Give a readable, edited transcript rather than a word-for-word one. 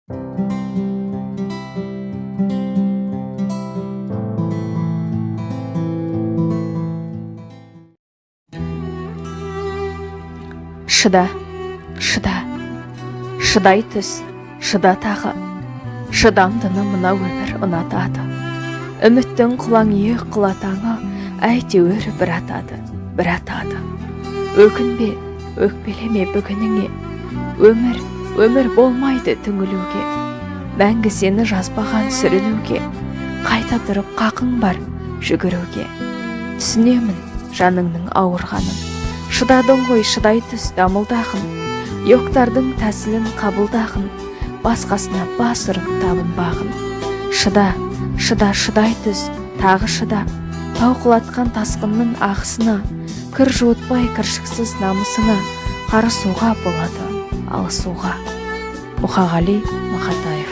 Шыда, шыда, шыдай түс, шыда тағы. Шыдамдыны мына өмір ұнатады. Үміттің құлаңы құлатаңы әйтеуір бір атады, бір атады. Өкінбе, өкпелеме бүгініңе. Өмір болмайды түңілуге. Мәңгі сені жазбаған сүрінуге. Қайта тұрып қақың бар жүгіруге. Түсінемін жаныңның ауырғанын. Шыдадың ғой шыдай түс дамылдағын. Йоқтардың тәсілін қабылдағын. Басқасына бас ұрып табынбағын. Шыда, шыдай түс, тағы шыда. Тауқылатқан тасқынның ағысына, кір жуытпай кіршіксіз намысына, қарысуға болады алысуға. Мұқағали Мақатаев.